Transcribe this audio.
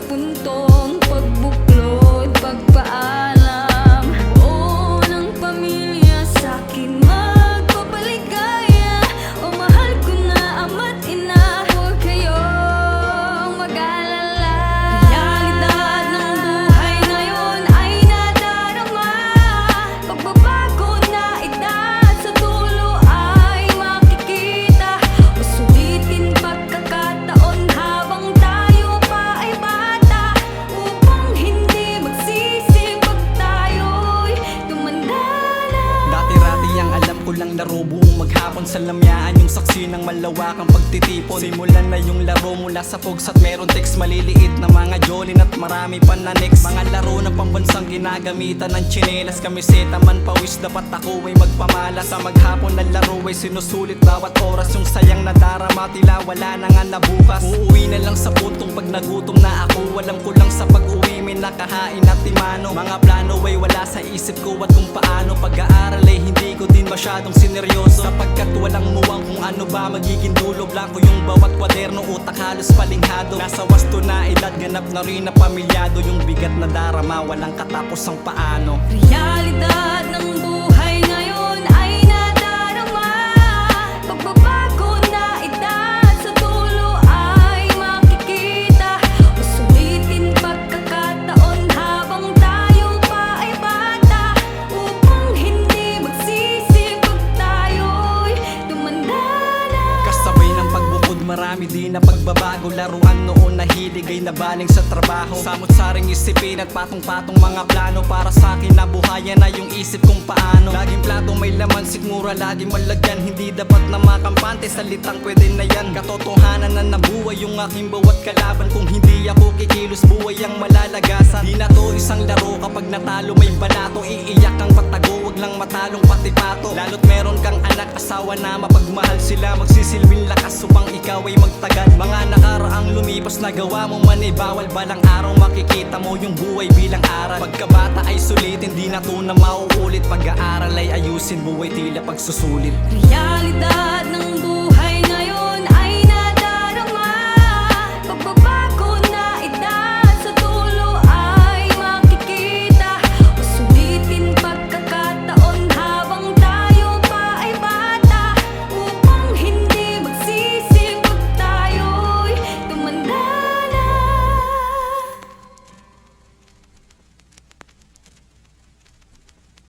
puntong pagbuklod, pagpaalam. Oo ng pamilya sa'kin magpapaligaya. O mahal ko na ama't ina, huwag kayong mag-alala. Realidad ng buhay ngayon ay nadarama. Pagbabago na edad sa dulo ay makikita. O sulitin pagkakataon habang tayo pa ay bata, upang hindi magsisi pag tayo'y tumanda na. Dati-rati ang alam ko lang laro buong maghapon sa lamyaan, yung saksi ng malawakang pagtitipon. Simulan na yung laro mula sa pogs at meron text, maliliit na mga jolin at marami pa na next. Mga laro na pambansang ginagamitan ng tsinelas, kamiseta man pawis, dapat ako ay magpamala. Sa maghapon na laro ay sinusulit bawat oras, yung sayang nadarama tila wala na nga na bukas. Uuwi na lang sa puntong pag nagutom na ako, alam ko lang sa pag-uwi may nakahain at timano. Mga plano ay wala sa isip ko at kung paano pag-aaral ay hindi ko din masyadong sineryoso, sapagkat walang muwang kung ano ba magiging dulo. Blanco yung bawat kwaderno, utak halos palinghado. Nasa wasto na edad, ganap na rin na pamilyado. Yung bigat na darama, walang katapos ang paano. Realidad ng buhay ngayon ay nadarama. Pagbabago na edad sa dulo ay makikita. O sulitin pagkakataon habang tayo pa ay bata, upang hindi magsisi pag tayo'y tumanda na. Kasabay ng pagbukod, marami din na pagbabago. Laruan noon na hilig ay nabaling sa trabaho. Samot-saring isipin at patong-patong mga plano. Para sa akin nabuhayan na yung isip kung paano. Laging plato may laman, sigmura laging malagyan. Hindi dapat na makampante, salitang pwede na yan. Katotohanan na nabuhay yung aking bawat kalaban. Kung hindi ako kikilos, buhay ang malalagasan. Di na to isang laro, kapag natalo may banato. Iiyak kang patago, wag lang matalong pati pato. Lalo't meron kang anak, asawa na mapagmahal sila. Magsisilbing lakas upang ikaw ay magtagal. Mga nakaraang lumipas na gawa mo man ay bawal. Balang araw makikita mo yung buhay bilang aral. Pagkabata ay sulitin, di na to na mauulit. Pag-aaral ay ayusin, buhay tila pagsusulit. Realidad ng